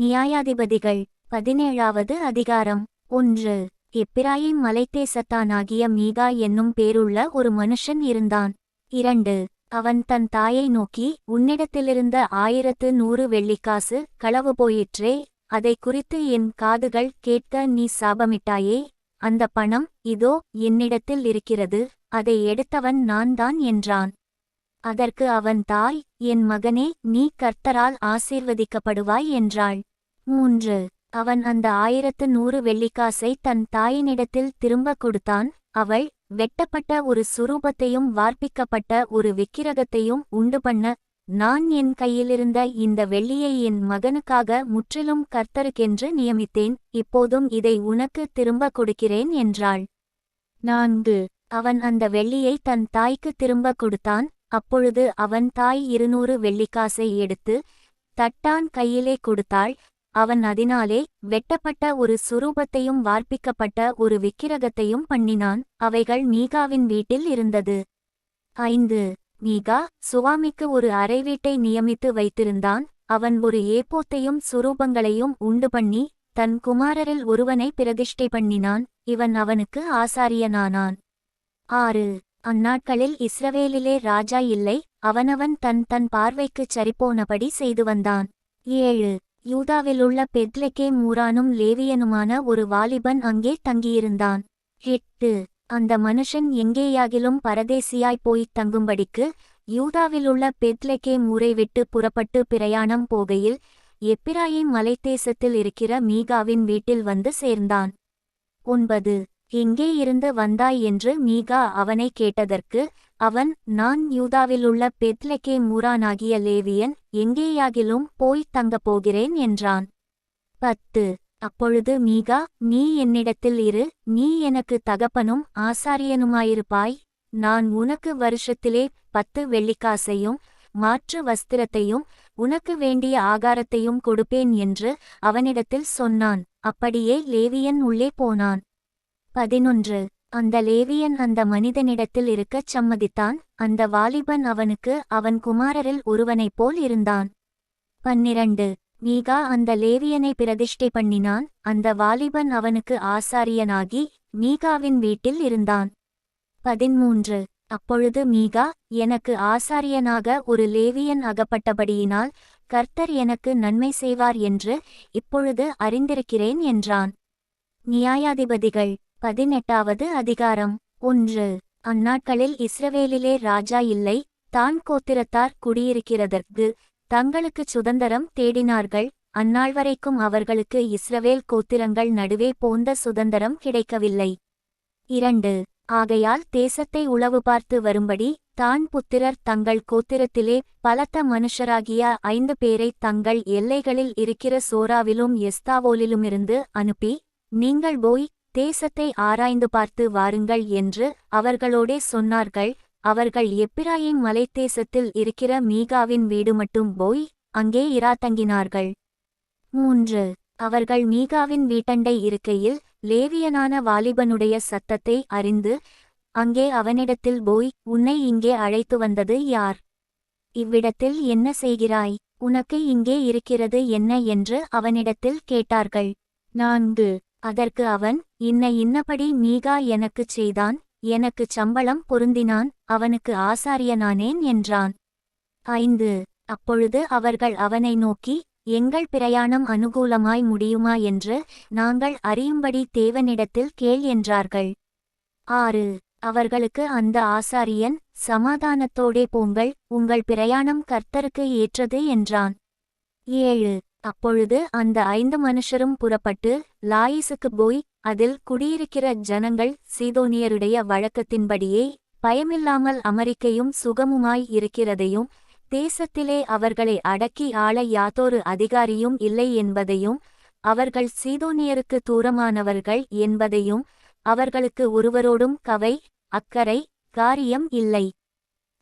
நியாயாதிபதிகள் 17வது அதிகாரம். 1. எப்பிராயீம் மலைத்தேசத்தானாகிய மீகா என்னும் பேருள்ள ஒரு மனுஷன் இருந்தான். 2. அவன் தன் தாயை நோக்கி, உன்னிடத்திலிருந்த 1100 வெள்ளிக்காசு களவு போயிற்றே, அதை குறித்து என் காதுகள் கேட்க நீ சாபமிட்டாயே, அந்த பணம் இதோ என்னிடத்தில் இருக்கிறது, அதை எடுத்தவன் நான் தான் என்றான். அதற்கு அவன் தாய், என் மகனே, நீ கர்த்தரால் ஆசீர்வதிக்கப்படுவாய் என்றாள். 3. அவன் அந்த 1100 வெள்ளிக்காசை தன் தாயினிடத்தில் திரும்ப கொடுத்தான். அவள், வெட்டப்பட்ட ஒரு சுரூபத்தையும் வார்ப்பிக்கப்பட்ட ஒரு விக்கிரகத்தையும் உண்டுபண்ண நான் என் கையிலிருந்த இந்த வெள்ளியை என் மகனுக்காக முற்றிலும் கர்த்தருக்கென்று நியமித்தேன், இப்போதும் இதை உனக்கு திரும்ப கொடுக்கிறேன் என்றாள். 4. அவன் அந்த வெள்ளியை தன் தாய்க்கு திரும்ப கொடுத்தான். அப்பொழுது அவன் தாய் 200 வெள்ளிக்காசை எடுத்து தட்டான் கையிலே கொடுத்தாள். அவன் அதனாலே வெட்டப்பட்ட ஒரு சுரூபத்தையும் வார்ப்பிக்கப்பட்ட ஒரு விக்கிரகத்தையும் பண்ணினான். அவைகள் மீகாவின் வீட்டில் இருந்தது. 5. மீகா சுவாமிக்கு ஒரு அறைவீட்டை நியமித்து வைத்திருந்தான். அவன் ஒரு ஏப்போத்தையும் சுரூபங்களையும் உண்டுபண்ணி தன் குமாரரில் ஒருவனை பிரதிஷ்டை பண்ணினான். இவன் அவனுக்கு ஆசாரியனானான். 6. அந்நாட்களில் இஸ்ரவேலிலே ராஜா இல்லை, அவனவன் தன் தன் பார்வைக்குச் சரிபோனபடி செய்து வந்தான். 7. யூதாவிலுள்ள பெத்லெகேம் ஊரானும் லேவியனுமான ஒரு வாலிபன் அங்கே தங்கியிருந்தான். 8. அந்த மனுஷன் எங்கேயாகிலும் பரதேசியாய் போய்த் தங்கும்படிக்கு யூதாவிலுள்ள பெத்லெகேம் ஊரை விட்டு புறப்பட்டு பிரயாணம் போகையில் எப்பிராயீம் மலைத்தேசத்தில் இருக்கிற மீகாவின் வீட்டில் வந்து சேர்ந்தான். 9. எங்கே இருந்து வந்தாய் என்று மீகா அவனை கேட்டதற்கு அவன், நான் யூதாவிலுள்ள பெத்லெகேம் ஊரானாகிய லேவியன், எங்கேயாகிலும் போய்த் தங்கப் போகிறேன் என்றான். 10. அப்பொழுது மீகா, நீ என்னிடத்தில் இரு, நீ எனக்கு தகப்பனும் ஆசாரியனுமாயிருப்பாய், நான் உனக்கு வருஷத்திலே 10 வெள்ளிக்காசையும் மாற்று வஸ்திரத்தையும் உனக்கு வேண்டிய ஆகாரத்தையும் கொடுப்பேன் என்று அவனிடத்தில் சொன்னான். அப்படியே லேவியன் உள்ளே போனான். 11. அந்த லேவியன் அந்த மனிதனிடத்தில் இருக்கச் சம்மதித்தான். அந்த வாலிபன் அவனுக்கு அவன் குமாரரில் ஒருவனைப் போல் இருந்தான். 12. மீகா அந்த லேவியனை பிரதிஷ்டை பண்ணினான். அந்த வாலிபன் அவனுக்கு ஆசாரியனாகி மீகாவின் வீட்டில் இருந்தான். 13. அப்பொழுது மீகா, எனக்கு ஆசாரியனாக ஒரு லேவியன் அகப்பட்டபடியினால் கர்த்தர் எனக்கு நன்மை செய்வார் என்று இப்பொழுது அறிந்திருக்கிறேன் என்றான். நியாயாதிபதிகள் 18வது அதிகாரம். 1. அந்நாட்களில் இஸ்ரவேலிலே ராஜா இல்லை, தான் கோத்திரத்தார் குடியிருக்கிறதற்கு தங்களுக்குச் சுதந்தரம் தேடினார்கள். அந்நாள் வரைக்கும் அவர்களுக்கு இஸ்ரவேல் கோத்திரங்கள் நடுவே போந்த சுதந்தரம் கிடைக்கவில்லை. 2. ஆகையால் தேசத்தை உளவு பார்த்து வரும்படி தான் புத்திரர் தங்கள் கோத்திரத்திலே பலத்த மனுஷராகிய 5 பேரைத் தங்கள் எல்லைகளில் இருக்கிற சோராவிலும் எஸ்தாவோலிலுமிருந்து அனுப்பி, நீங்கள் போய் தேசத்தை ஆராய்ந்து பார்த்து வாருங்கள் என்று அவர்களோடே சொன்னார்கள். அவர்கள் எப்பிராயீம் மலைத்தேசத்தில் இருக்கிற மீகாவின் வீடு மட்டும் போய் அங்கே இராத்தங்கினார்கள். 3. அவர்கள் மீகாவின் வீட்டண்டை இருக்கையில் லேவியனான வாலிபனுடைய சத்தத்தை அறிந்து அங்கே அவனிடத்தில் போய், உன்னை இங்கே அழைத்து வந்தது யார்? இவ்விடத்தில் என்ன செய்கிறாய்? உனக்கு இங்கே இருக்கிறது என்ன என்று அவனிடத்தில் கேட்டார்கள். 4. அதற்கு அவன், இன்னபடி மீகா எனக்குச் செய்தான், எனக்குச் சம்பளம் பொருந்தினான், அவனுக்கு ஆசாரியனானேன் என்றான். 5. அப்பொழுது அவர்கள் அவனை நோக்கி, எங்கள் பிரயாணம் அனுகூலமாய் முடியுமா என்று நாங்கள் அறியும்படி தேவனிடத்தில் கேள் என்றார்கள். 6. அவர்களுக்கு அந்த ஆசாரியன், சமாதானத்தோடே போங்கள், உங்கள் பிரயாணம் கர்த்தருக்கு ஏற்றது என்றான். 7. அப்பொழுது அந்த 5 மனுஷரும் புறப்பட்டு லாயிசுக்குப் போய் அதில் குடியிருக்கிற ஜனங்கள் சீதோனியருடைய வழக்கத்தின்படியே பயமில்லாமல் அமரிக்கையும் சுகமுமாய் இருக்கிறதையும், தேசத்திலே அவர்களை அடக்கி ஆள யாதொரு அதிகாரியும் இல்லை என்பதையும், அவர்கள் சீதோனியருக்கு தூரமானவர்கள் என்பதையும், அவர்களுக்கு ஒருவரோடும் கவை அக்கறை காரியம் இல்லை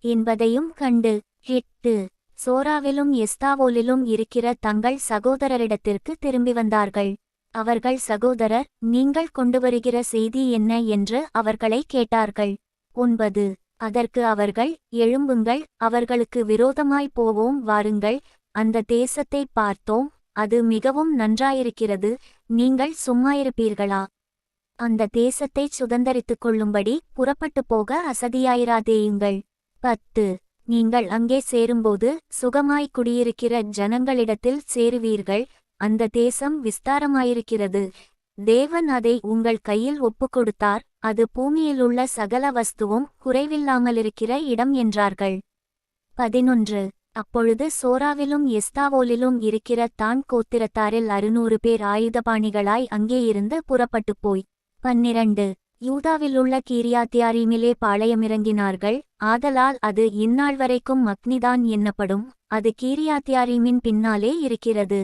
என்பதையும் கண்டு, 8. சோராவிலும் எஸ்தாவோலிலும் இருக்கிற தங்கள் சகோதரரிடத்திற்கு திரும்பி வந்தார்கள். அவர்கள் சகோதரர், நீங்கள் கொண்டுவருகிற செய்தி என்ன என்று அவர்களை கேட்டார்கள். 9. அதற்கு அவர்கள், எழும்புங்கள், அவர்களுக்கு விரோதமாய் போவோம் வாருங்கள், அந்த தேசத்தை பார்த்தோம், அது மிகவும் நன்றாயிருக்கிறது, நீங்கள் சும்மாயிருப்பீர்களா? அந்த தேசத்தைச் சுதந்தரித்துக் கொள்ளும்படி புறப்பட்டுப் போக அசதியாயிராதேயுங்கள். 10. நீங்கள் அங்கே சேரும்போது சுகமாய் குடியிருக்கிற ஜனங்களிடத்தில் சேருவீர்கள். அந்த தேசம் விஸ்தாரமாயிருக்கிறது. தேவன் அதை உங்கள் கையில் ஒப்புக்கொடுத்தார். அது பூமியிலுள்ள சகல வஸ்துவும் குறைவில்லாமலிருக்கிற இடம் என்றார்கள். 11. அப்பொழுது சோராவிலும் எஸ்தாவோலிலும் இருக்கிற தான் கோத்திரத்தாரில் 600 பேர் ஆயுதபாணிகளாய் அங்கே இருந்து புறப்பட்டுப் போய் 12. யூதாவிலுள்ள கீரியாத்தியாரீமிலே பாளையமிறங்கினார்கள். ஆதலால் அது இந்நாள் வரைக்கும் மக்னிதான் என்னப்படும். அது கீரியாத்தியாரீமின் பின்னாலே இருக்கிறது.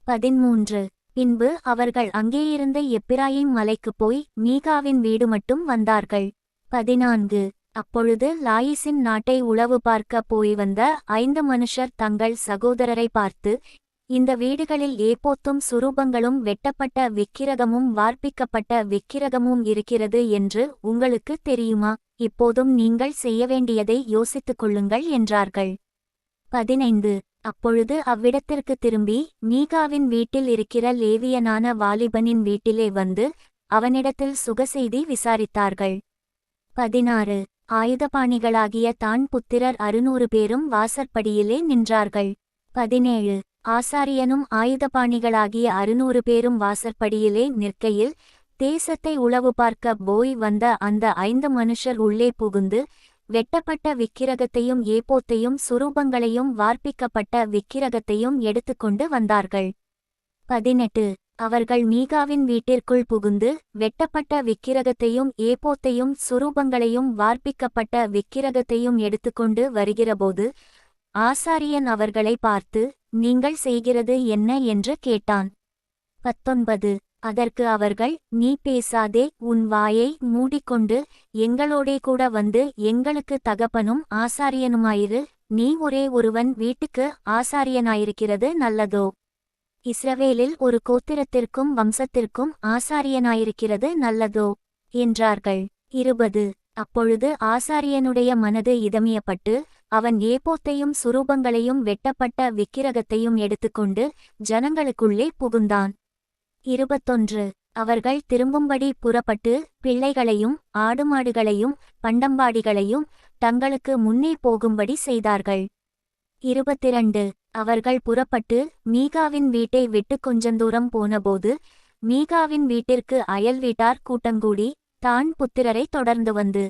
13. பின்பு அவர்கள் அங்கேயிருந்து எப்பிராயீம் மலைக்குப் போய் மீகாவின் வீடு மட்டும் வந்தார்கள். 14. அப்பொழுது லாயிசின் நாட்டை உளவு பார்க்க போய் வந்த 5 மனுஷர் தங்கள் சகோதரரை பார்த்து, இந்த வீடுகளில் ஏபோத்தும் சுரூபங்களும் வெட்டப்பட்ட விக்கிரகமும் வார்ப்பிக்கப்பட்ட விக்கிரகமும் இருக்கிறது என்று உங்களுக்கு தெரியுமா? இப்போதும் நீங்கள் செய்ய வேண்டியதை யோசித்துக் கொள்ளுங்கள் என்றார்கள். 15. அப்பொழுது அவ்விடத்திற்கு திரும்பி மீகாவின் வீட்டில் இருக்கிற லேவியனான வாலிபனின் வீட்டிலே வந்து அவனிடத்தில் சுகசெய்தி விசாரித்தார்கள். 16. ஆயுதபாணிகளாகிய தான் புத்திரர் 600 பேரும் வாசற்படியிலே நின்றார்கள். 17. ஆசாரியனும் ஆயுதபாணிகளாகிய 600 பேரும் வாசற்படியிலே நிற்கையில் தேசத்தை உளவு பார்க்க போய் வந்த அந்த 5 மனுஷர் உள்ளே புகுந்து வெட்டப்பட்ட விக்கிரகத்தையும் ஏபோத்தையும் சுரூபங்களையும் வார்ப்பிக்கப்பட்ட விக்கிரகத்தையும் எடுத்துக்கொண்டு வந்தார்கள். 18. அவர்கள் மீகாவின் வீட்டிற்குள் புகுந்து வெட்டப்பட்ட விக்கிரகத்தையும் ஏபோத்தையும் சுரூபங்களையும் வார்ப்பிக்கப்பட்ட விக்கிரகத்தையும் எடுத்துக்கொண்டு வருகிறபோது ஆசாரியன் அவர்களை பார்த்து, நீங்கள் செய்கிறது என்ன என்று கேட்டான். 19. அதற்கு அவர்கள், நீ பேசாதே, உன் வாயை மூடிக்கொண்டு எங்களோடே கூட வந்து எங்களுக்கு தகப்பனும் ஆசாரியனுமாயிரு. நீ ஒரே ஒருவன் வீட்டுக்கு ஆசாரியனாயிருக்கிறது நல்லதோ? இஸ்ரவேலில் ஒரு கோத்திரத்திற்கும் வம்சத்திற்கும் ஆசாரியனாயிருக்கிறது நல்லதோ? என்றார்கள். 20. அப்பொழுது ஆசாரியனுடைய மனது இதமியப்பட்டு அவன் ஏபோத்தையும் சுரூபங்களையும் வெட்டப்பட்ட விக்கிரகத்தையும் எடுத்துக்கொண்டு ஜனங்களுக்குள்ளே புகுந்தான். 21. அவர்கள் திரும்பும்படி புறப்பட்டு பிள்ளைகளையும் ஆடுமாடுகளையும் பண்டம்பாடிகளையும் தங்களுக்கு முன்னே போகும்படி செய்தார்கள். 22. அவர்கள் புறப்பட்டு மீகாவின் வீட்டை விட்டு கொஞ்சந்தூரம் போனபோது மீகாவின் வீட்டிற்கு அயல் வீட்டார் கூட்டங்கூடி தான் புத்திரரை தொடர்ந்து வந்து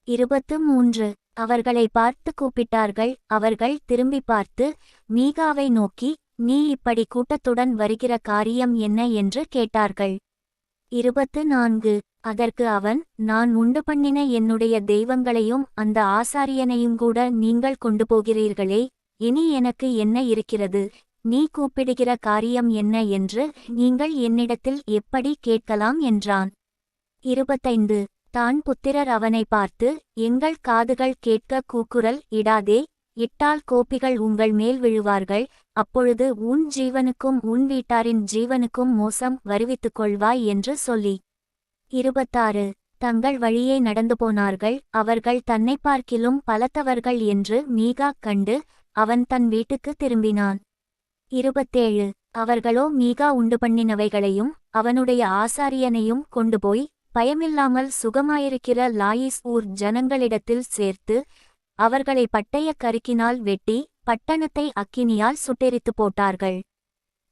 23. அவர்களை பார்த்து கூப்பிட்டார்கள். அவர்கள் திரும்பி பார்த்து மீகாவை நோக்கி, நீ இப்படி கூட்டத்துடன் வருகிற காரியம் என்ன என்று கேட்டார்கள். 24. அதற்கு அவன், நான் உண்டு பண்ணின என்னுடைய தெய்வங்களையும் அந்த ஆசாரியனையும் கூட நீங்கள் கொண்டு போகிறீர்களே, இனி எனக்கு என்ன இருக்கிறது? நீ கூப்பிடுகிற காரியம் என்ன என்று நீங்கள் என்னிடத்தில் எப்படி கேட்கலாம் என்றான். 25. தான் புத்திரர் அவனை பார்த்து, எங்கள் காதுகள் கேட்க கூக்குரல் இடாதே, இட்டால் கோபிகள் உங்கள் மேல் விழுவார்கள். அப்பொழுது உன் ஜீவனுக்கும் உன் வீட்டாரின் ஜீவனுக்கும் மோசம் வருவித்துக் கொள்வாய் என்று சொல்லி. 26. தங்கள் வழியே நடந்து போனார்கள். அவர்கள் தன்னை பார்க்கிலும் பலத்தவர்கள் என்று மீகா கண்டு அவன் தன் வீட்டுக்கு திரும்பினான். 27. அவர்களோ மீகா உண்டு பண்ணினவைகளையும் அவனுடைய ஆசாரியனையும் கொண்டுபோய் பயமில்லாமல் சுகமாயிருக்கிற லாயிஸ் ஊர் ஜனங்களிடத்தில் சேர்த்து அவர்களை பட்டய கருக்கினால் வெட்டி பட்டணத்தை அக்கினியால் சுட்டெரித்து போட்டார்கள்.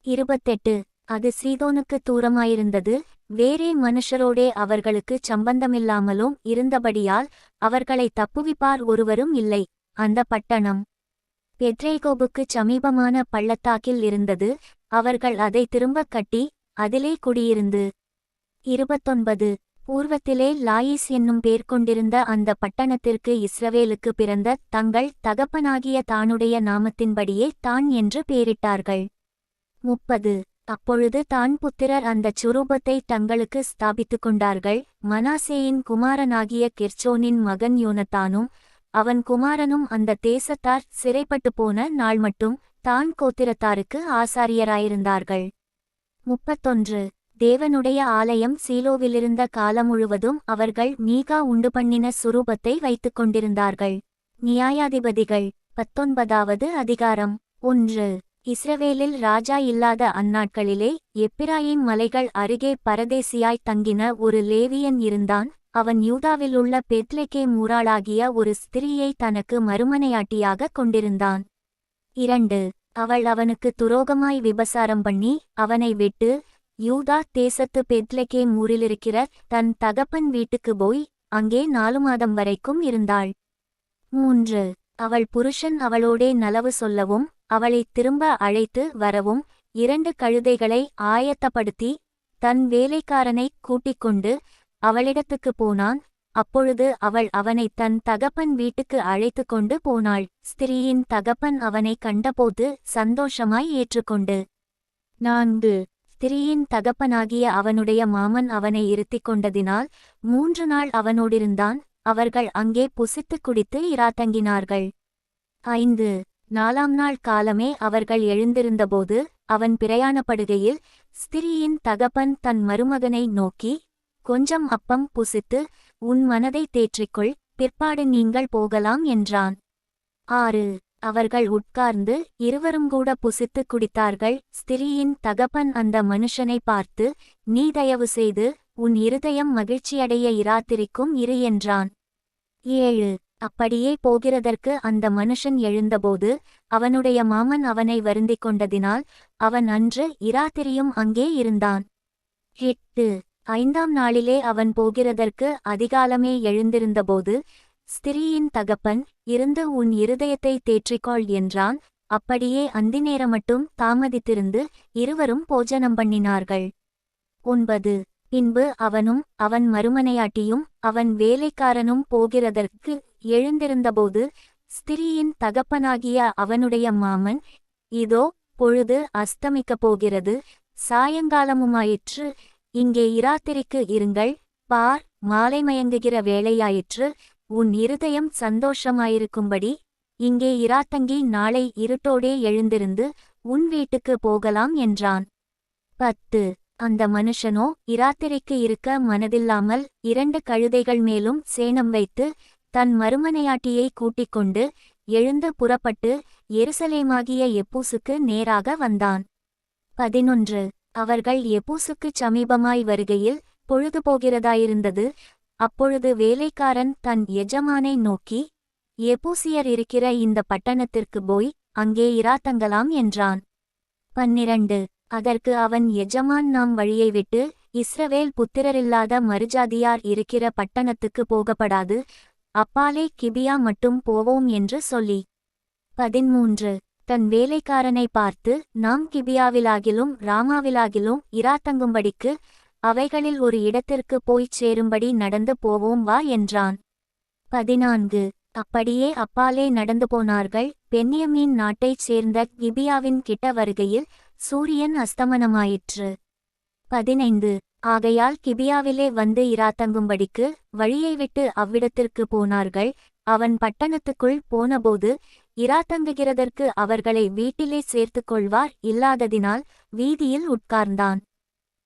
28. அது சீதோனுக்கு தூரமாயிருந்தது. வேறே மனுஷரோடே அவர்களுக்கு சம்பந்தமில்லாமலும் இருந்தபடியால் அவர்களை தப்புவிப்பார் ஒருவரும் இல்லை. அந்த பட்டணம் பெத்ரேகோபுக்குச் சமீபமான பள்ளத்தாக்கில் இருந்தது. அவர்கள் அதை திரும்பக் கட்டி அதிலே குடியிருந்து. 29. பூர்வத்திலே லாயிஸ் என்னும் பேர் கொண்டிருந்த அந்த பட்டணத்திற்கு இஸ்ரவேலுக்கு பிறந்த தங்கள் தகப்பனாகிய தானுடைய நாமத்தின்படியே தான் என்று பேரிட்டார்கள். 30. அப்பொழுது தான் புத்திரர் அந்தச் சுரூபத்தை தங்களுக்கு ஸ்தாபித்துக் கொண்டார்கள். மனாசேயின் குமாரனாகிய கெர்சோனின் மகன் யோனத்தானும் அவன் குமாரனும் அந்த தேசத்தார் சிறைப்பட்டு போன நாள் மட்டும் தான் கோத்திரத்தாருக்கு ஆசாரியராயிருந்தார்கள். 31. தேவனுடைய ஆலயம் சீலோவிலிருந்த காலம் முழுவதும் அவர்கள் மீகா உண்டு பண்ணின சுரூபத்தை வைத்துக் கொண்டிருந்தார்கள். நியாயாதிபதிகள் 19வது அதிகாரம். 1. இஸ்ரவேலில் ராஜா இல்லாத அந்நாட்களிலே எப்பிராயீம் மலைகள் அருகே பரதேசியாய் தங்கின ஒரு லேவியன் இருந்தான். அவன் யூதாவிலுள்ள பெத்லெகேம் ஊராளாகிய ஒரு ஸ்திரீயை தனக்கு மறுமனையாட்டியாகக் கொண்டிருந்தான். 2. அவள் அவனுக்கு துரோகமாய் விபசாரம் பண்ணி அவனை விட்டு யூதா தேசத்து பெத்லெகேம் ஊரிலிருக்கிற தன் தகப்பன் வீட்டுக்கு போய் அங்கே 4 மாதம் வரைக்கும் இருந்தாள். 3. அவள் புருஷன் அவளோடே நலவு சொல்லவும் அவளைத் திரும்ப அழைத்து வரவும் 2 கழுதைகளை ஆயத்தப்படுத்தி தன் வேலைக்காரனைக் கூட்டிக்கொண்டு அவளிடத்துக்குப் போனான். அப்பொழுது அவள் அவனைத் தன் தகப்பன் வீட்டுக்கு அழைத்து கொண்டு போனாள். ஸ்திரீயின் தகப்பன் அவனை கண்டபோது சந்தோஷமாய் ஏற்றுக்கொண்டு 4. ஸ்திரீயின் தகப்பனாகிய அவனுடைய மாமன் அவனை இருத்திக் கொண்டதினால் 3 நாள் அவனோடிருந்தான். அவர்கள் அங்கே புசித்துக் குடித்து இராத்தங்கினார்கள். 5. 4ஆம் நாள் காலமே அவர்கள் எழுந்திருந்தபோது அவன் பிரயாணப்படுகையில் ஸ்திரீயின் தகப்பன் தன் மருமகனை நோக்கி, கொஞ்சம் அப்பம் புசித்து உன் மனதை தேற்றிக்கொள், பிற்பாடு நீங்கள் போகலாம் என்றான். 6. அவர்கள் உட்கார்ந்து இருவரும் கூட புசித்துக் குடித்தார்கள். ஸ்திரீயின் தகப்பன் அந்த மனுஷனை பார்த்து, நீ தயவு செய்து உன் இருதயம் மகிழ்ச்சியடைய இராத்திரிக்கும் இரு என்றான். 7. அப்படியே போகிறதற்கு அந்த மனுஷன் எழுந்தபோது அவனுடைய மாமன் அவனை வருந்திக் கொண்டதினால் அவன் அன்று இராத்திரியும் அங்கே இருந்தான். 8. 5ஆம் நாளிலே அவன் போகிறதற்கு அதிகாலமே எழுந்திருந்தபோது ஸ்திரீயின் தகப்பன் இருந்து உன் இருதயத்தை தேற்றிக்கொள் என்றான். அப்படியே அந்திநேரமட்டும் தாமதித்திருந்து இருவரும் போஜனம் பண்ணினார்கள். 9. பின்பு அவனும் அவன் மறுமனையாட்டியும் அவன் வேலைக்காரனும் போகிறதற்கு எழுந்திருந்தபோது ஸ்திரீயின் தகப்பனாகிய அவனுடைய மாமன், இதோ பொழுது அஸ்தமிக்கப் போகிறது, சாயங்காலமுமாயிற்று, இங்கே இராத்திரிக்கு இருங்கள், பார் மாலை மயங்குகிற வேளையாயிற்று, உன் இருதயம் சந்தோஷமாயிருக்கும்படி இங்கே இராத்தங்கி நாளை இருட்டோடே எழுந்திருந்து உன் வீட்டுக்கு போகலாம் என்றான். 10. அந்த மனுஷனோ இராத்திரிக்கு இருக்க மனதில்லாமல் 2 கழுதைகள் மேலும் சேணம் வைத்து தன் மறுமனையாட்டியை கூட்டிக் கொண்டு எழுந்து புறப்பட்டு எருசலேமாகிய எப்பூசுக்கு நேராக வந்தான். 11. அவர்கள் எப்பூசுக்குச் சமீபமாய் வருகையில் பொழுது போகிறதாயிருந்தது. அப்பொழுது வேலைக்காரன் தன் எஜமானை நோக்கி, எப்பூசியர் இருக்கிற இந்த பட்டணத்திற்கு போய் அங்கே இராத்தங்கலாம் என்றான். 12. அதற்கு அவன் எஜமான், நாம் வழியை விட்டு இஸ்ரவேல் புத்திரரில்லாத மறுஜாதியார் இருக்கிற பட்டணத்துக்கு போகப்படாது, அப்பாலே கிபியா மட்டும் போவோம் என்று சொல்லி. 13. தன் வேலைக்காரனை பார்த்து, நாம் கிபியாவிலாகிலும் ராமாவிலாகிலும் இராத்தங்கும்படிக்கு அவைகளில் ஒரு இடத்திற்கு போய்ச் சேரும்படி நடந்து போவோம் வா என்றான். 14. அப்படியே அப்பாலே நடந்து போனார்கள். பென்யமீன் நாட்டைச் சேர்ந்த கிபியாவின் கிட்ட வருகையில் சூரியன் அஸ்தமனமாயிற்று. 15. ஆகையால் கிபியாவிலே வந்து இராத்தங்கும்படிக்கு வழியை விட்டு அவ்விடத்திற்கு போனார்கள். அவன் பட்டணத்துக்குள் போனபோது இராத்தங்குகிறதற்கு அவர்களை வீட்டிலே சேர்த்துக்கொள்வார் இல்லாததினால் வீதியில் உட்கார்ந்தான்.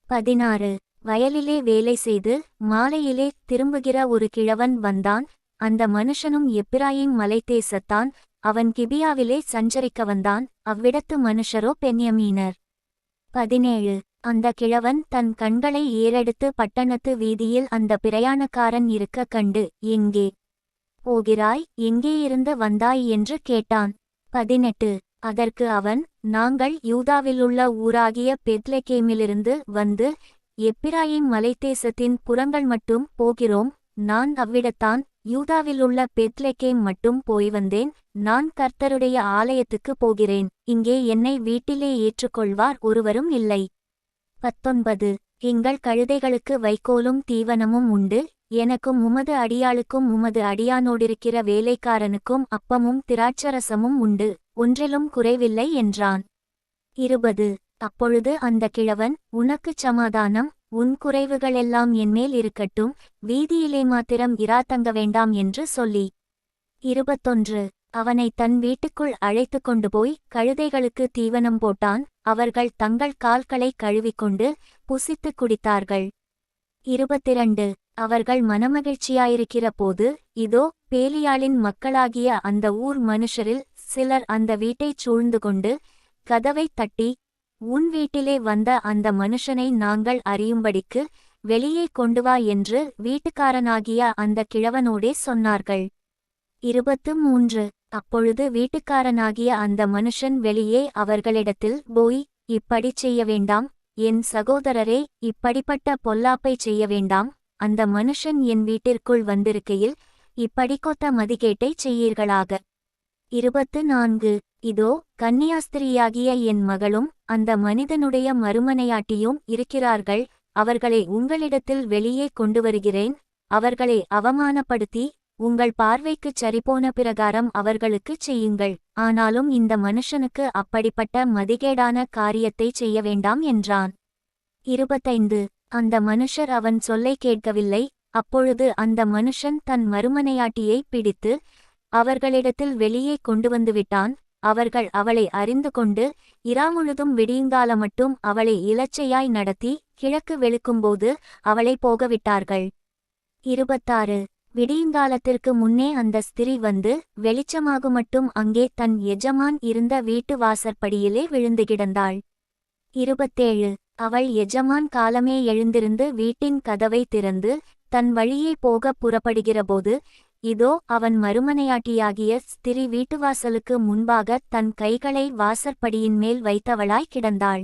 16. வயலிலே வேலை செய்து மாலையிலே திரும்புகிற ஒரு கிழவன் வந்தான். அந்த மனுஷனும் எப்பிராயீம் மலைத்தேசத்தான். அவன் கிபியாவிலே சஞ்சரிக்க வந்தான். அவ்விடத்து மனுஷரோ பென்யமீனர். 17. அந்த கிழவன் தன் கண்களை ஏறெடுத்து பட்டணத்து வீதியில் அந்த பிரயாணக்காரன் இருக்க கண்டு, எங்கே போகிறாய், எங்கேயிருந்து வந்தாய் என்று கேட்டான். 18. அதற்கு அவன், நாங்கள் யூதாவிலுள்ள ஊராகிய பெத்லெகேமிலிருந்து வந்து எப்பிராயீம் மலைத்தேசத்தின் புறங்கள் மட்டும் போகிறோம். நான் அவ்விடத்தான் யூதாவிலுள்ள பெத்லெகேம் மட்டும் போய் வந்தேன். நான் கர்த்தருடைய ஆலயத்துக்கு போகிறேன். இங்கே என்னை வீட்டிலே ஏற்றுக்கொள்வார் ஒருவரும் இல்லை. 19. எங்கள் கழுதைகளுக்கு வைக்கோலும் தீவனமும் உண்டு. எனக்கும் உமது அடியாளுக்கும் உமது அடியானோடிருக்கிற வேலைக்காரனுக்கும் அப்பமும் திராட்சரசமும் உண்டு, ஒன்றிலும் குறைவில்லை என்றான். 20. அப்பொழுது அந்த கிழவன், உனக்குச் சமாதானம், உன் குறைவுகளெல்லாம் என்மேல் இருக்கட்டும், வீதியிலே மாத்திரம் இராத்தங்க வேண்டாம் என்று சொல்லி. 21. அவனை தன் வீட்டுக்குள் அழைத்து கொண்டு போய் கழுதைகளுக்கு தீவனம் போட்டான். அவர்கள் தங்கள் கால்களை கழுவிக்கொண்டு புசித்துக் குடித்தார்கள். 22. அவர்கள் மனமகிழ்ச்சியாயிருக்கிற போது, இதோ பேலியாளின் மக்களாகிய அந்த ஊர் மனுஷரில் சிலர் அந்த வீட்டைச் சூழ்ந்து கொண்டு கதவைத் தட்டி, உன் வீட்டிலே வந்த அந்த மனுஷனை நாங்கள் அறியும்படிக்கு வெளியே கொண்டு வா என்று வீட்டுக்காரனாகிய அந்த கிழவனோடே சொன்னார்கள். 23 அப்பொழுது வீட்டுக்காரனாகிய அந்த மனுஷன் வெளியே அவர்களிடத்தில் போய், இப்படிச் செய்ய வேண்டாம் என் சகோதரரே, இப்படிப்பட்ட பொல்லாப்பைச் செய்ய வேண்டாம். அந்த மனுஷன் என் வீட்டிற்குள் வந்திருக்கையில் இப்படிக்கொத்த மதிகேட்டைச் செய்யீர்களாக. 24 இதோ கன்னியாஸ்திரியாகிய என் மகளும் அந்த மனிதனுடைய மறுமனையாட்டியும் இருக்கிறார்கள். அவர்களை உங்களிடத்தில் வெளியே கொண்டு வருகிறேன். அவர்களை அவமானப்படுத்தி உங்கள் பார்வைக்குச் சரிபோன பிரகாரம் அவர்களுக்குச் செய்யுங்கள். ஆனாலும் இந்த மனுஷனுக்கு அப்படிப்பட்ட மதிகேடான காரியத்தைச் செய்ய வேண்டாம் என்றான். 25 அந்த மனுஷர் அவன் சொல்லை கேட்கவில்லை. அப்பொழுது அந்த மனுஷன் தன் மறுமனையாட்டியை பிடித்து அவர்களிடத்தில் வெளியே கொண்டு வந்துவிட்டான். அவர்கள் அவளை அறிந்து கொண்டு இராமுழுதும் விடியுங்காலமட்டும் அவளை இலச்சையாய் நடத்தி கிழக்கு வெளுக்கும்போது அவளை போகவிட்டார்கள். 26 விடியுங்காலத்திற்கு முன்னே அந்த ஸ்திரீ வந்து வெளிச்சமாகுமட்டும் அங்கே தன் எஜமான் இருந்த வீட்டு வாசற்படியிலே விழுந்து கிடந்தாள். 27 அவள் எஜமான் காலமே எழுந்திருந்து வீட்டின் கதவை திறந்து தன் வழியே போகப் புறப்படுகிறபோது, இதோ அவன் மறுமனையாட்டியாகிய ஸ்திரீ வீட்டுவாசலுக்கு முன்பாக தன் கைகளை வாசற்படியின் மேல் வைத்தவளாய் கிடந்தாள்.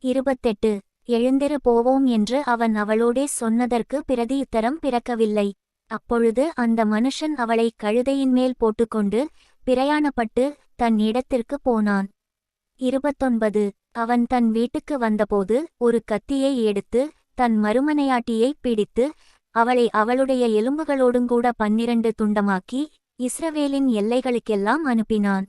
28 எழுந்திரு போவோம் என்று அவன் அவளோடே சொன்னதற்கு பிரதியுத்தரம் பிறக்கவில்லை. அப்பொழுது அந்த மனுஷன் அவளை கழுதையின் மேல் போட்டுக்கொண்டு பிரயாணப்பட்டு தன் இடத்திற்கு போனான். 29 அவன் தன் வீட்டுக்கு வந்தபோது ஒரு கத்தியை எடுத்து தன் மறுமனையாட்டியை பிடித்து அவளை அவளுடைய எலும்புகளோடுங்கூட 12 துண்டமாக்கி இஸ்ரவேலின் எல்லைகளுக்கெல்லாம் அனுப்பினான்.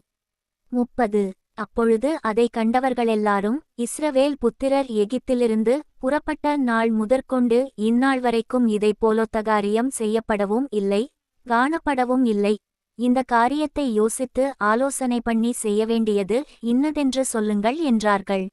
30 அப்பொழுது அதை கண்டவர்களெல்லாரும், இஸ்ரவேல் புத்திரர் எகிப்திலிருந்து புறப்பட்ட நாள் முதற்கொண்டு இந்நாள் வரைக்கும் இதைப்போலொத்த காரியம் செய்யப்படவும் இல்லை, காணப்படவும் இல்லை. இந்த காரியத்தை யோசித்து ஆலோசனை பண்ணி செய்ய வேண்டியது இன்னதென்று சொல்லுங்கள் என்றார்கள்.